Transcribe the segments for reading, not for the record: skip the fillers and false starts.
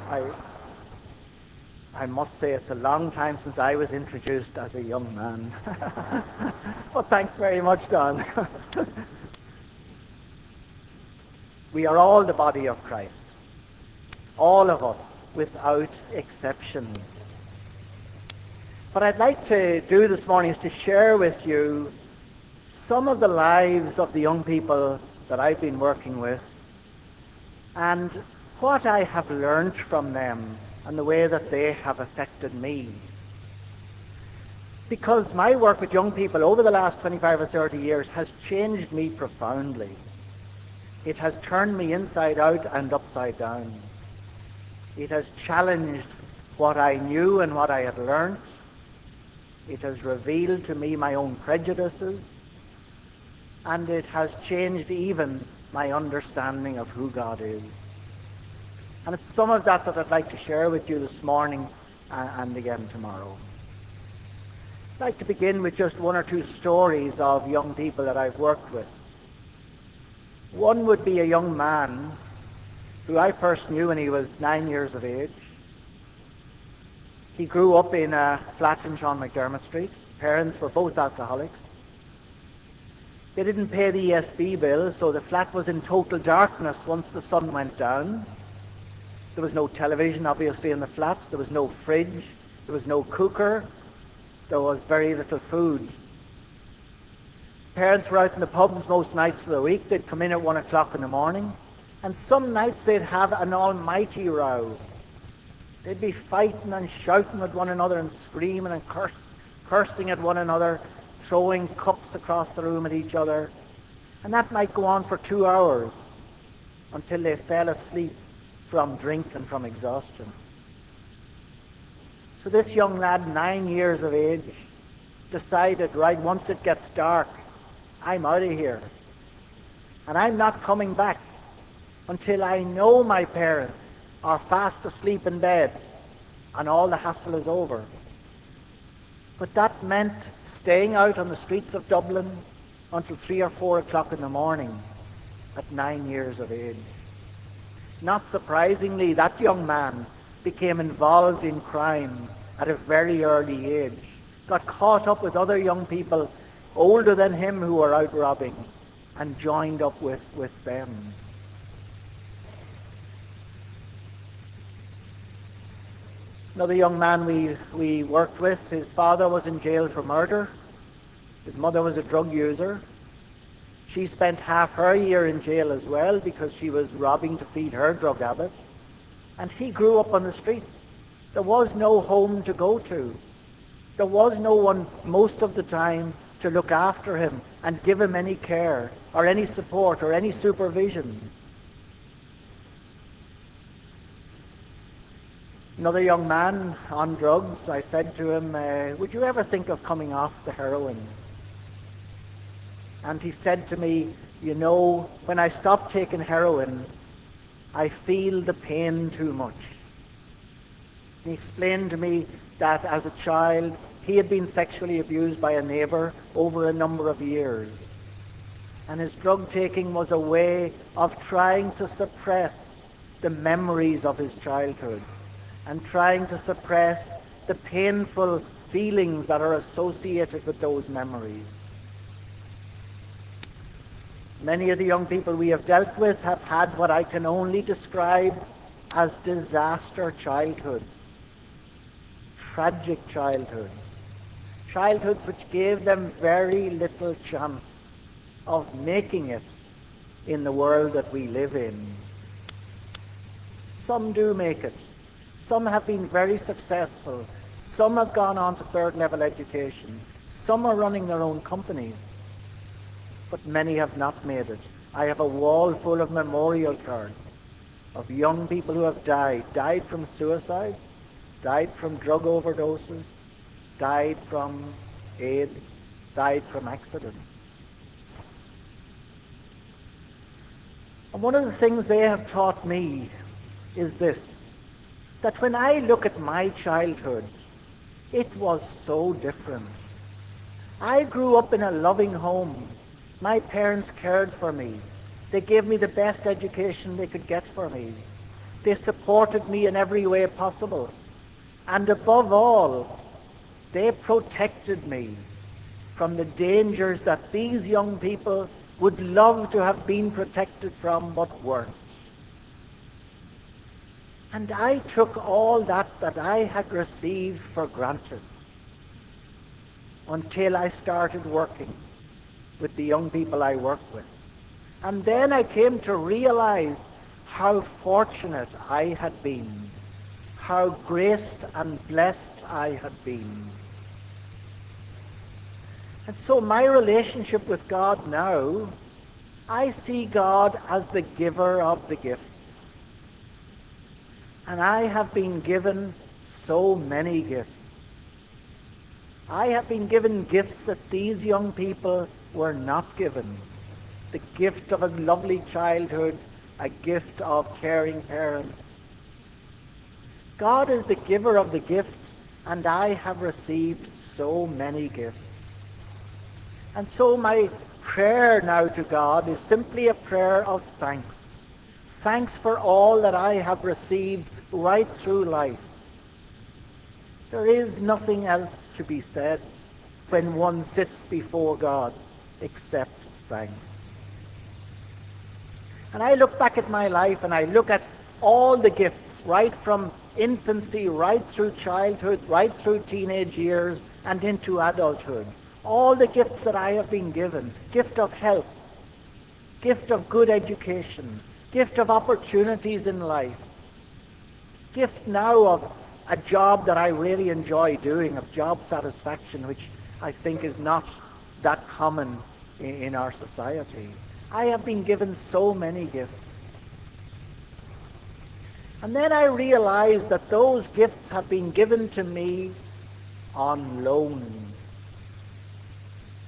I must say it's a long time since I was introduced as a young man. Well, thanks very much, Don. We are all the body of Christ. All of us, without exception. What I'd like to do this morning is to share with you some of the lives of the young people that I've been working with and what I have learned from them and the way that they have affected me. Because my work with young people over the last 25 or 30 years has changed me profoundly. It has turned me inside out and upside down. It has challenged what I knew and what I had learned. It has revealed to me my own prejudices. And it has changed even my understanding of who God is. And it's some of that that I'd like to share with you this morning and again tomorrow. I'd like to begin with just one or two stories of young people that I've worked with. One would be a young man who I first knew when he was 9 years of age. He grew up in a flat in Sean McDermott Street. Parents were both alcoholics. They didn't pay the ESB bill, so the flat was in total darkness once the sun went down. There was no television, obviously, in the flat. There was no fridge. There was no cooker. There was very little food. Parents were out in the pubs most nights of the week. They'd come in at 1 o'clock in the morning. And some nights they'd have an almighty row. They'd be fighting and shouting at one another and screaming and cursing at one another, throwing cups across the room at each other. And that might go on for 2 hours until they fell asleep from drink and from exhaustion. So this young lad, 9 years of age, decided, right, once it gets dark, I'm out of here. And I'm not coming back until I know my parents are fast asleep in bed and all the hassle is over. But that meant staying out on the streets of Dublin until 3 or 4 o'clock in the morning at 9 years of age. Not surprisingly, that young man became involved in crime at a very early age, got caught up with other young people older than him who were out robbing, and joined up with them. Another young man we worked with, his father was in jail for murder. His mother was a drug user. She spent half her year in jail as well because she was robbing to feed her drug habit. And he grew up on the streets. There was no home to go to. There was no one most of the time to look after him and give him any care or any support or any supervision. Another young man on drugs, I said to him, would you ever think of coming off the heroin? And he said to me, you know, when I stop taking heroin, I feel the pain too much. He explained to me that as a child, he had been sexually abused by a neighbor over a number of years. And his drug taking was a way of trying to suppress the memories of his childhood and trying to suppress the painful feelings that are associated with those memories. Many of the young people we have dealt with have had what I can only describe as disaster childhoods, tragic childhoods, childhoods which gave them very little chance of making it in the world that we live in. Some do make it. Some have been very successful. Some have gone on to third-level education. Some are running their own companies. But many have not made it. I have a wall full of memorial cards of young people who have died from suicide, died from drug overdoses, died from AIDS, died from accidents. And one of the things they have taught me is this, that when I look at my childhood, it was so different. I grew up in a loving home. My parents cared for me. They gave me the best education they could get for me. They supported me in every way possible. And above all, they protected me from the dangers that these young people would love to have been protected from but weren't. And I took all that I had received for granted until I started working with the young people I work with. And then I came to realize how fortunate I had been, how graced and blessed I had been. And so my relationship with God now, I see God as the giver of the gifts. And I have been given so many gifts. I have been given gifts that these young people were not given. The gift of a lovely childhood, a gift of caring parents. God is the giver of the gifts, and I have received so many gifts. And so my prayer now to God is simply a prayer of thanks. Thanks for all that I have received right through life. There is nothing else to be said when one sits before God except thanks. And I look back at my life and I look at all the gifts, right from infancy, right through childhood, right through teenage years, and into adulthood. All the gifts that I have been given. Gift of health, gift of good education, gift of opportunities in life, gift now of a job that I really enjoy doing, of job satisfaction, which I think is not that common in our society. I have been given so many gifts. And then I realized that those gifts have been given to me on loan.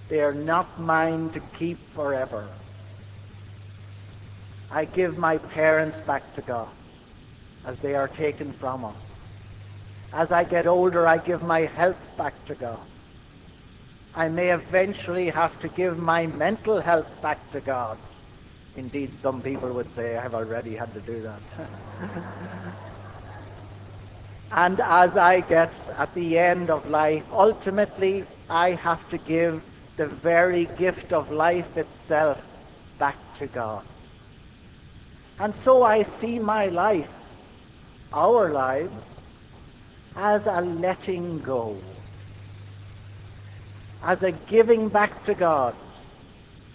They are not mine to keep forever. I give my parents back to God as they are taken from us. As I get older, I give my health back to God. I may eventually have to give my mental health back to God. Indeed, some people would say I have already had to do that. And as I get at the end of life, ultimately I have to give the very gift of life itself back to God. And so I see my life, our lives, as a letting go, as a giving back to God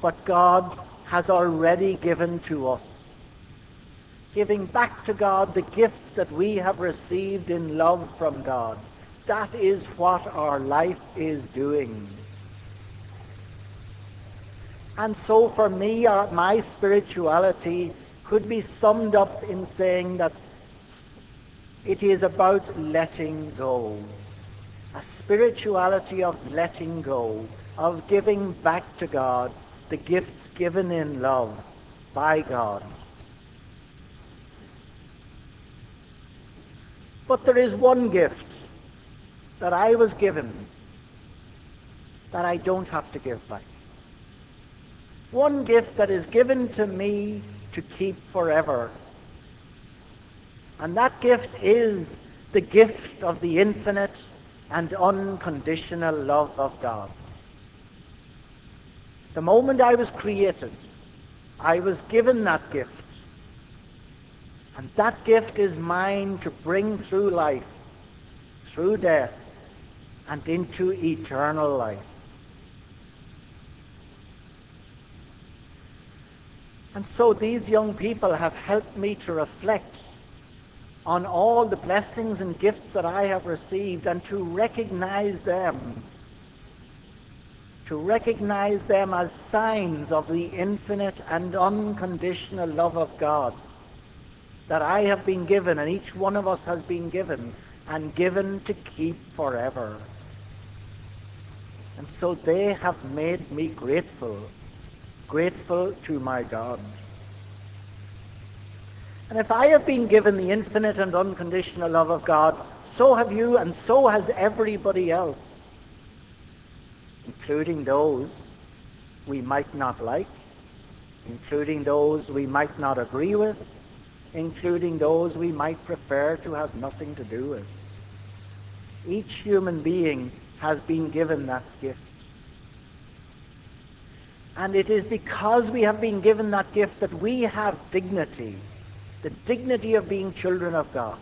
what God has already given to us. Giving back to God the gifts that we have received in love from God. That is what our life is doing. And so for me, my spirituality could be summed up in saying that it is about letting go. A spirituality of letting go, of giving back to God the gifts given in love by God. But there is one gift that I was given that I don't have to give back. One gift that is given to me to keep forever. And that gift is the gift of the infinite and unconditional love of God. The moment I was created, I was given that gift. And that gift is mine to bring through life, through death, and into eternal life. And so these young people have helped me to reflect on all the blessings and gifts that I have received and to recognize them as signs of the infinite and unconditional love of God that I have been given and each one of us has been given and given to keep forever. And so they have made me grateful to my God. And if I have been given the infinite and unconditional love of God, so have you and so has everybody else, including those we might not like, including those we might not agree with, including those we might prefer to have nothing to do with. Each human being has been given that gift. And it is because we have been given that gift that we have dignity, the dignity of being children of God.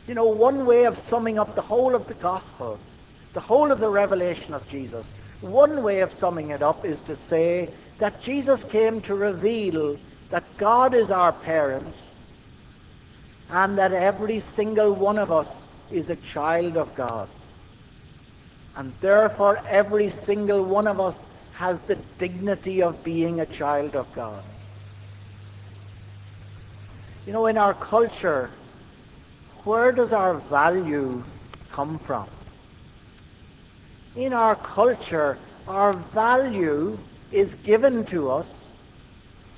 You know, one way of summing up the whole of the gospel, the whole of the revelation of Jesus, one way of summing it up is to say that Jesus came to reveal that God is our parent and that every single one of us is a child of God. And therefore every single one of us has the dignity of being a child of God. You know, in our culture, where does our value come from? In our culture, our value is given to us.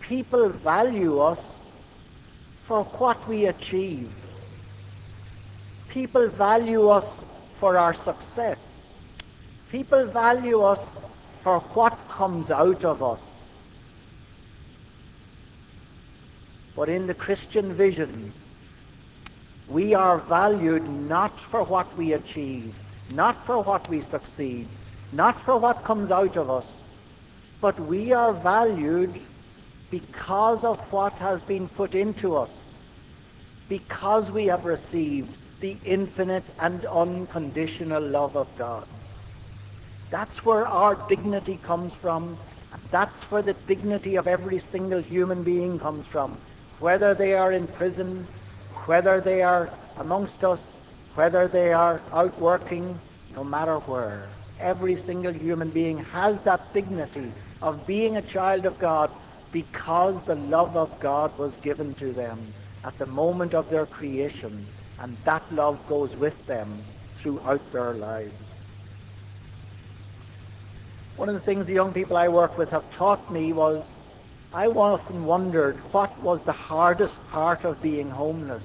People value us for what we achieve. People value us for our success. People value us for what comes out of us. But in the Christian vision, we are valued not for what we achieve, not for what we succeed, not for what comes out of us, but we are valued because of what has been put into us, because we have received the infinite and unconditional love of God. That's where our dignity comes from. That's where the dignity of every single human being comes from, whether they are in prison, whether they are amongst us, whether they are out working, no matter where. Every single human being has that dignity of being a child of God because the love of God was given to them at the moment of their creation, and that love goes with them throughout their lives. One of the things the young people I work with have taught me was, I often wondered what was the hardest part of being homeless.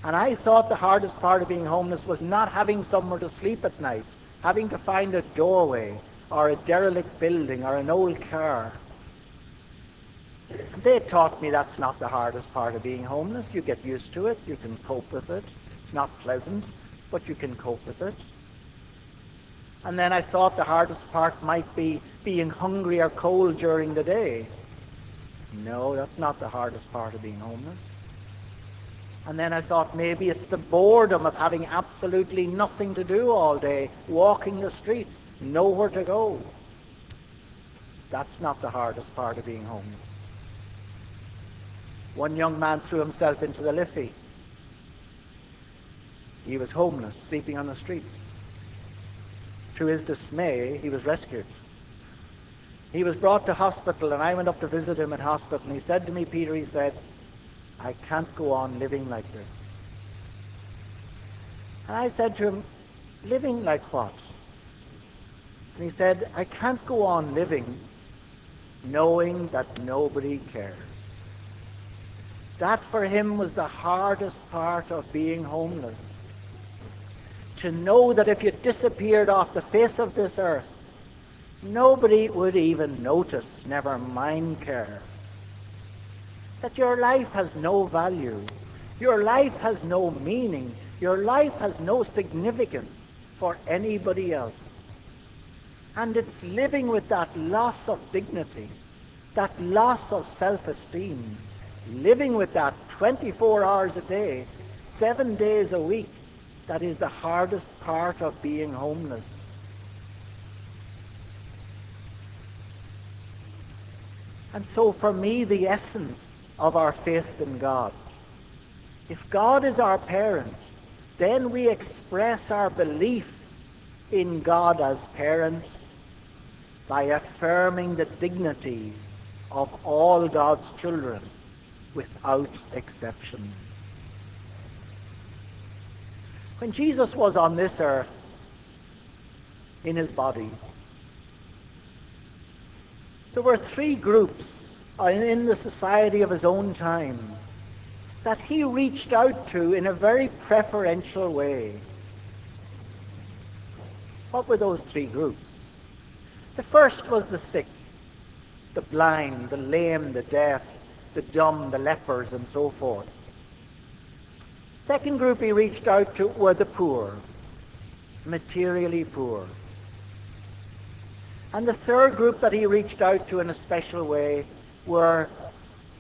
And I thought the hardest part of being homeless was not having somewhere to sleep at night, having to find a doorway or a derelict building or an old car. They taught me that's not the hardest part of being homeless. You get used to it. You can cope with it. It's not pleasant, but you can cope with it. And then I thought the hardest part might be being hungry or cold during the day. No, that's not the hardest part of being homeless. And then I thought maybe it's the boredom of having absolutely nothing to do all day, walking the streets, nowhere to go. That's not the hardest part of being homeless. One young man threw himself into the Liffey. He was homeless, sleeping on the streets. To his dismay, he was rescued. He was brought to hospital, and I went up to visit him at hospital, and he said to me, Peter, he said, I can't go on living like this. And I said to him, living like what? And he said, I can't go on living knowing that nobody cares. That for him was the hardest part of being homeless. To know that if you disappeared off the face of this earth, nobody would even notice, never mind care. That your life has no value. Your life has no meaning. Your life has no significance for anybody else. And it's living with that loss of dignity, that loss of self-esteem, living with that 24 hours a day, 7 days a week, that is the hardest part of being homeless. And so for me, the essence of our faith in God, if God is our parent, then we express our belief in God as parent by affirming the dignity of all God's children without exception. When Jesus was on this earth in his body, there were 3 groups in the society of his own time that he reached out to in a very preferential way. What were those 3 groups? The first was the sick, the blind, the lame, the deaf, the dumb, the lepers, and so forth. Second group he reached out to were the poor, materially poor. And the third group that he reached out to in a special way were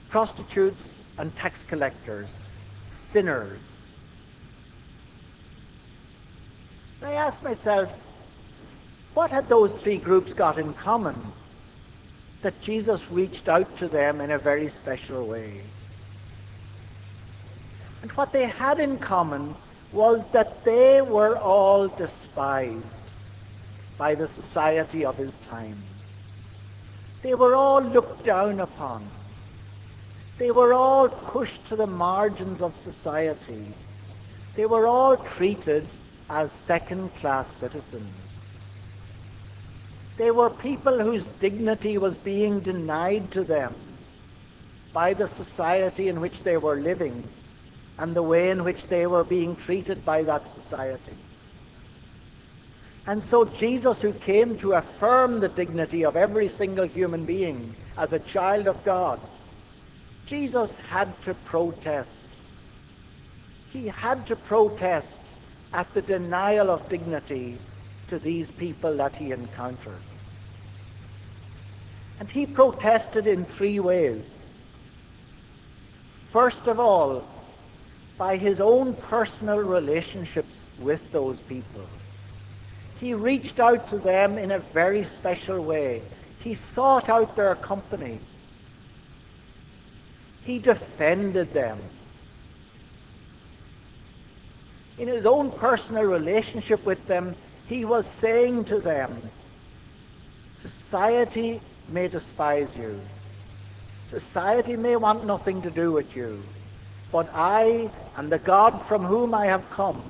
prostitutes and tax collectors, sinners. I asked myself, what had those three groups got in common that Jesus reached out to them in a very special way? And what they had in common was that they were all despised by the society of his time. They were all looked down upon. They were all pushed to the margins of society. They were all treated as second-class citizens. They were people whose dignity was being denied to them by the society in which they were living and the way in which they were being treated by that society. And so Jesus, who came to affirm the dignity of every single human being as a child of God, Jesus had to protest. He had to protest at the denial of dignity to these people that he encountered. And he protested in three ways. First of all, by his own personal relationships with those people. He reached out to them in a very special way. He sought out their company. He defended them. In his own personal relationship with them, he was saying to them, society may despise you. Society may want nothing to do with you. But I and the God from whom I have come,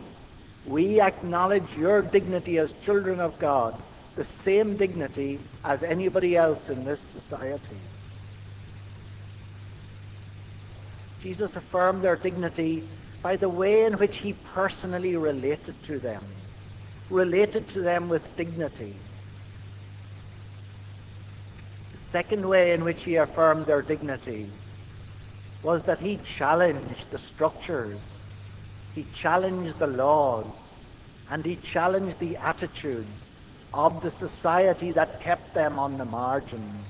we acknowledge your dignity as children of God, the same dignity as anybody else in this society. Jesus affirmed their dignity by the way in which he personally related to them with dignity. The second way in which he affirmed their dignity was that he challenged the structures, he challenged the laws, and he challenged the attitudes of the society that kept them on the margins.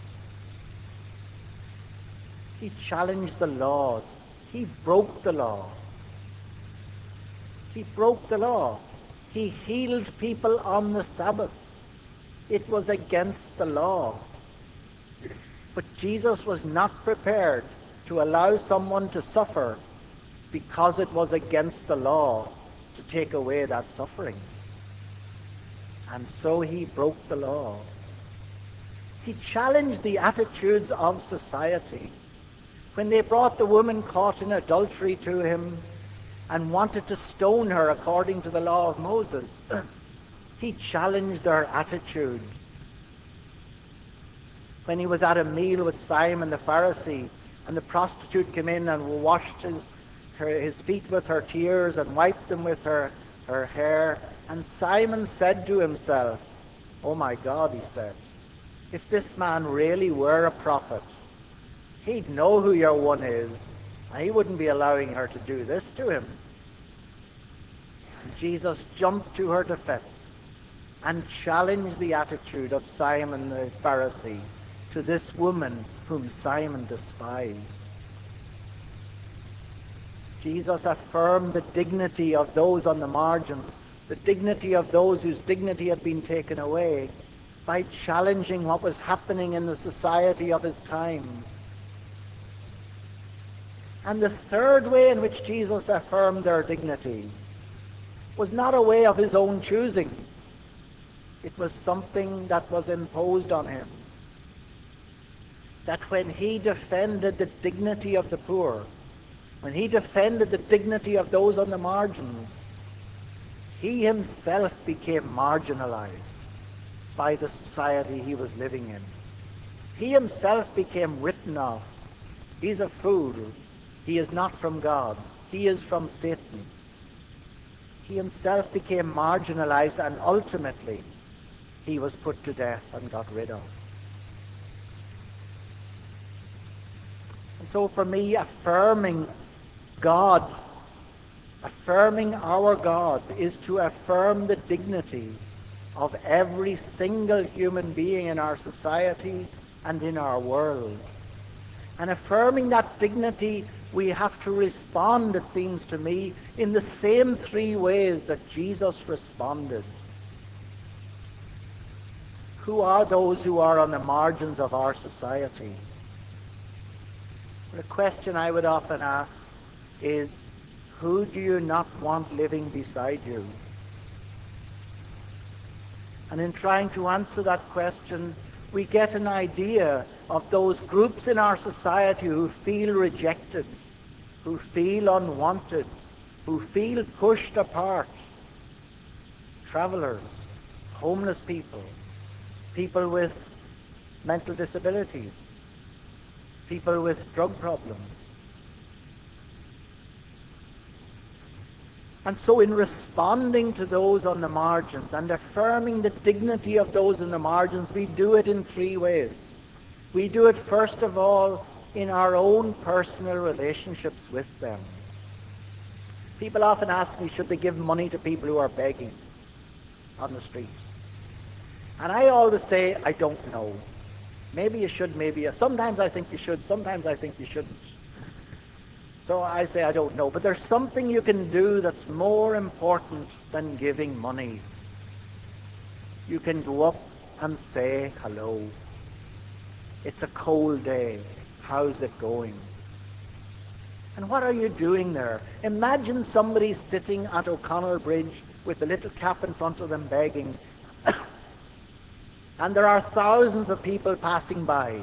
He challenged the laws. He broke the law. He broke the law. He healed people on the Sabbath. It was against the law. But Jesus was not prepared to allow someone to suffer because it was against the law to take away that suffering. And so he broke the law. He challenged the attitudes of society. When they brought the woman caught in adultery to him and wanted to stone her according to the law of Moses, he challenged their attitude. When he was at a meal with Simon the Pharisee, and the prostitute came in and washed his feet with her tears and wiped them with her hair, and Simon said to himself, "Oh my God," he said, "if this man really were a prophet, he'd know who your one is, and he wouldn't be allowing her to do this to him." And Jesus jumped to her defense and challenged the attitude of Simon the Pharisee to this woman whom Simon despised. Jesus affirmed the dignity of those on the margins, the dignity of those whose dignity had been taken away, by challenging what was happening in the society of his time. And the third way in which Jesus affirmed their dignity was not a way of his own choosing. It was something that was imposed on him. That when he defended the dignity of the poor, when he defended the dignity of those on the margins, he himself became marginalized by the society he was living in. He himself became written off. He's a fool. He is not from God. He is from Satan. He himself became marginalized, and ultimately he was put to death and got rid of. And so for me, affirming God, affirming our God, is to affirm the dignity of every single human being in our society and in our world. And affirming that dignity, we have to respond, it seems to me, in the same three ways that Jesus responded. Who are those who are on the margins of our society? The question I would often ask is, who do you not want living beside you? And in trying to answer that question, we get an idea of those groups in our society who feel rejected, who feel unwanted, who feel pushed apart. Travelers, homeless people, people with mental disabilities, people with drug problems. And so in responding to those on the margins and affirming the dignity of those in the margins, we do it in three ways. We do it, first of all, in our own personal relationships with them. People often ask me, should they give money to people who are begging on the streets? And I always say, I don't know. Maybe you should, maybe you... Sometimes I think you should, sometimes I think you shouldn't. So I say, I don't know. But there's something you can do that's more important than giving money. You can go up and say hello. It's a cold day. How's it going? And what are you doing there? Imagine somebody sitting at O'Connell Bridge with a little cap in front of them begging. And there are thousands of people passing by,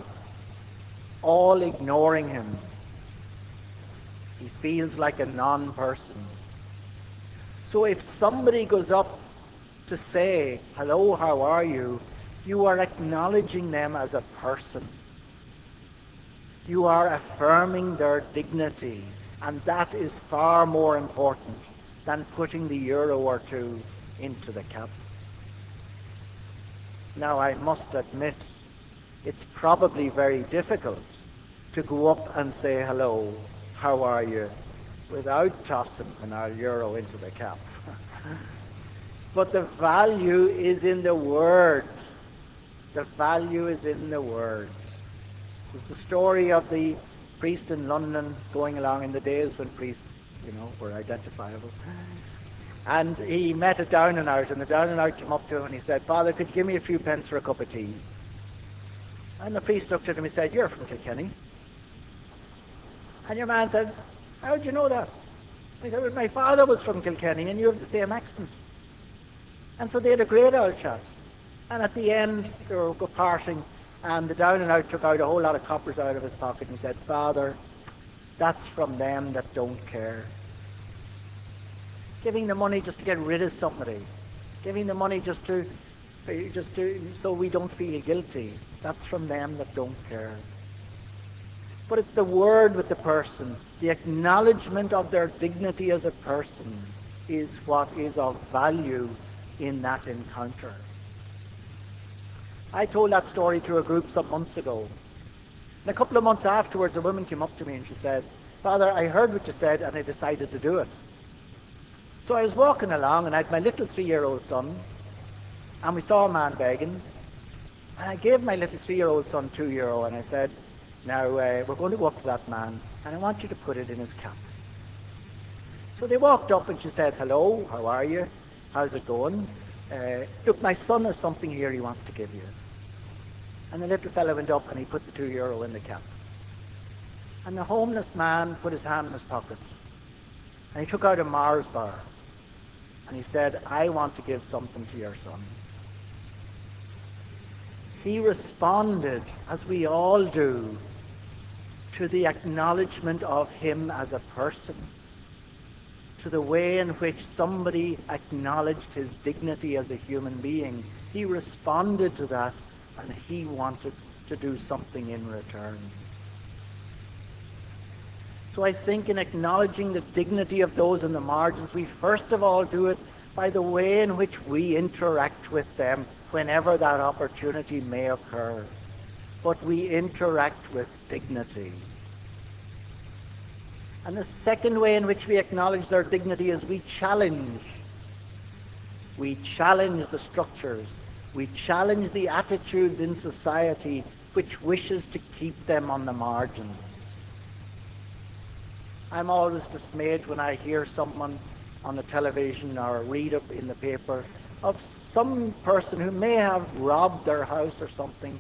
all ignoring him. He feels like a non-person. So if somebody goes up to say, hello, how are you? You are acknowledging them as a person. You are affirming their dignity. And that is far more important than putting the euro or two into the cap. Now, I must admit, it's probably very difficult to go up and say hello, how are you, without tossing an euro into the cap. But the value is in the word. The value is in the word. It's the story of the priest in London going along in the days when priests, were identifiable. And he met a down and out, and the down and out came up to him and he said, Father, could you give me a few pence for a cup of tea? And the priest looked at him and he said, you're from Kilkenny. And your man said, how did you know that? He said, well, my father was from Kilkenny and you have the same accent. And so they had a great old chat. And at the end, they were parting, and the down and out took out a whole lot of coppers out of his pocket and he said, Father, that's from them that don't care. Giving the money just to get rid of somebody. Giving the money just to so we don't feel guilty. That's from them that don't care. But it's the word with the person. The acknowledgement of their dignity as a person is what is of value in that encounter. I told that story to a group some months ago. And a couple of months afterwards, a woman came up to me and she said, Father, I heard what you said and I decided to do it. So I was walking along and I had my little 3-year-old son, and we saw a man begging, and I gave my little 3-year-old son €2 and I said, now we're going to go up to that man and I want you to put it in his cap. So they walked up and she said, hello, how are you? How's it going? Look, my son has something here he wants to give you. And the little fellow went up and he put the €2 in the cap. And the homeless man put his hand in his pocket and he took out a Mars bar and he said, I want to give something to your son. He responded, as we all do, to the acknowledgement of him as a person, to the way in which somebody acknowledged his dignity as a human being. He responded to that, and he wanted to do something in return. So I think in acknowledging the dignity of those in the margins, we first of all do it by the way in which we interact with them whenever that opportunity may occur. But we interact with dignity. And the second way in which we acknowledge their dignity is we challenge. We challenge the structures. We challenge the attitudes in society which wishes to keep them on the margins. I'm always dismayed when I hear someone on the television or read up in the paper of some person who may have robbed their house or something,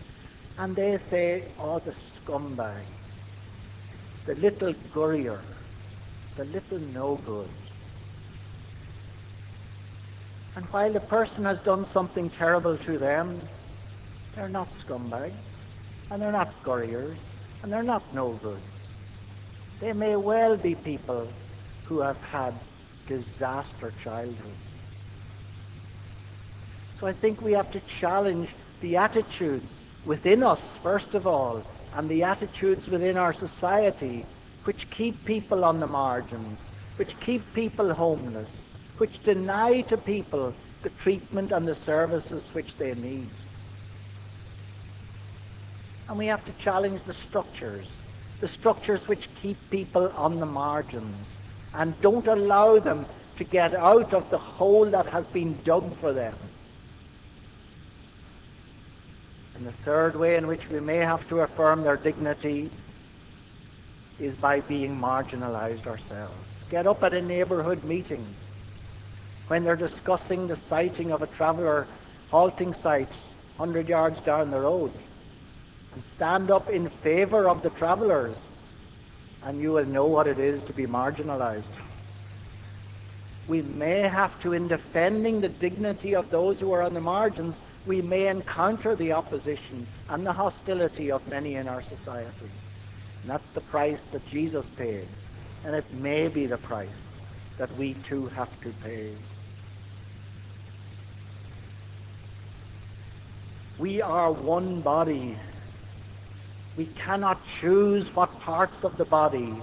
and they say, oh, the scumbag, the little gurrier, the little no good. And while the person has done something terrible to them, they're not scumbags, and they're not gurriers, and they're not no good. They may well be people who have had disaster childhoods. So I think we have to challenge the attitudes within us, first of all, and the attitudes within our society which keep people on the margins, which keep people homeless, which deny to people the treatment and the services which they need. And we have to challenge the structures which keep people on the margins and don't allow them to get out of the hole that has been dug for them. And the third way in which we may have to affirm their dignity is by being marginalized ourselves. Get up at a neighborhood meeting when they're discussing the siting of a traveller halting site 100 yards down the road, and stand up in favor of the travellers, and you will know what it is to be marginalized. We may have to, in defending the dignity of those who are on the margins, we may encounter the opposition and the hostility of many in our society. And that's the price that Jesus paid. And it may be the price that we too have to pay. We are one body. We cannot choose what parts of the body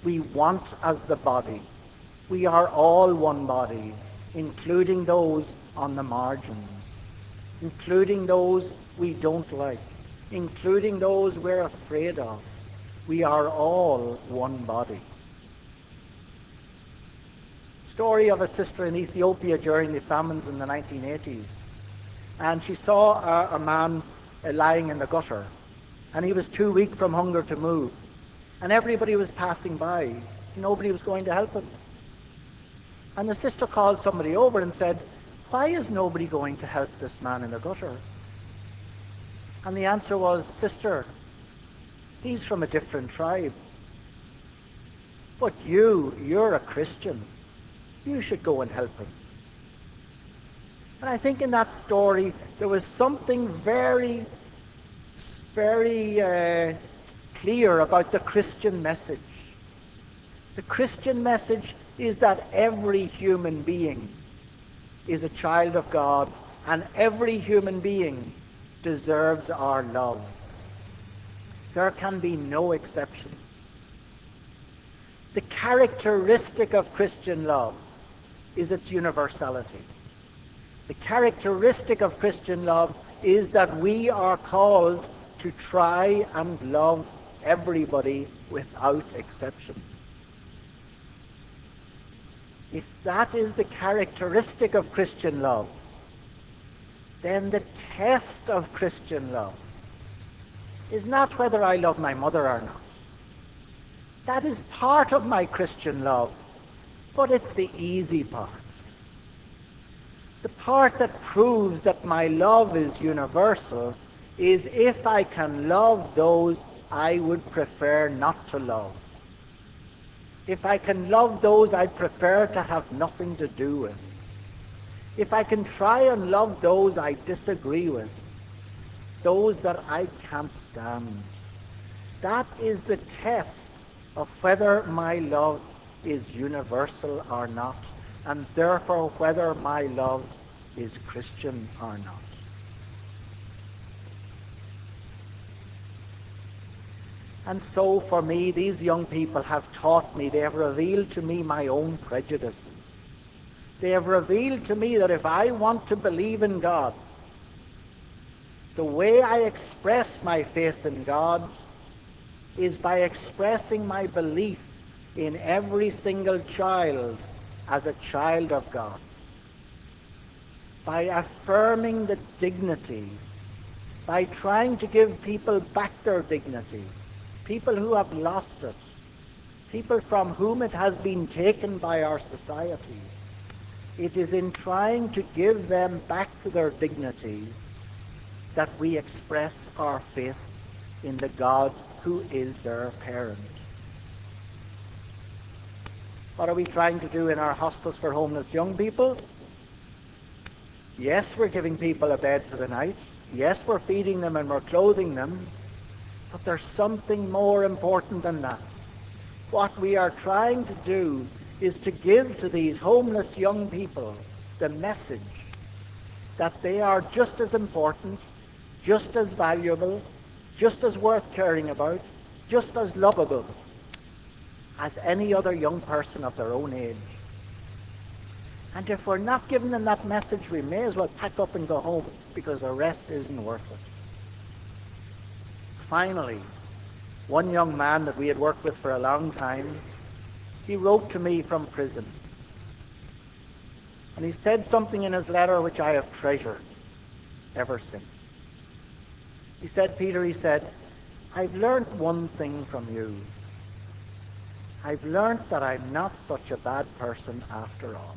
we want as the body. We are all one body, including those on the margins, including those we don't like, including those we're afraid of. We are all one body. Story of a sister in Ethiopia during the famines in the 1980s. And she saw a man lying in the gutter, and he was too weak from hunger to move. And everybody was passing by. Nobody was going to help him. And the sister called somebody over and said, why is nobody going to help this man in the gutter? And the answer was, sister, he's from a different tribe. But you're a Christian. You should go and help him. And I think in that story there was something very, very clear about the Christian message. The Christian message is that every human being is a child of God, and every human being deserves our love. There can be no exceptions. The characteristic of Christian love is its universality. The characteristic of Christian love is that we are called to try and love everybody without exception. If that is the characteristic of Christian love, then the test of Christian love is not whether I love my mother or not. That is part of my Christian love, but it's the easy part. The part that proves that my love is universal is if I can love those I would prefer not to love. If I can love those I'd prefer to have nothing to do with. If I can try and love those I disagree with, those that I can't stand. That is the test of whether my love is universal or not, and therefore whether my love is Christian or not. And so for me, these young people have taught me, they have revealed to me my own prejudices. They have revealed to me that if I want to believe in God, the way I express my faith in God is by expressing my belief in every single child as a child of God, by affirming the dignity, by trying to give people back their dignity, people who have lost it, people from whom it has been taken by our society. It is in trying to give them back to their dignity that we express our faith in the God who is their parent. What are we trying to do in our hostels for homeless young people? Yes, we're giving people a bed for the night. Yes, we're feeding them and we're clothing them. But there's something more important than that. What we are trying to do is to give to these homeless young people the message that they are just as important, just as valuable, just as worth caring about, just as lovable as any other young person of their own age. And if we're not giving them that message, we may as well pack up and go home, because the rest isn't worth it. Finally, one young man that we had worked with for a long time, he wrote to me from prison. And he said something in his letter which I have treasured ever since. He said, Peter, he said, I've learned one thing from you. I've learned that I'm not such a bad person after all.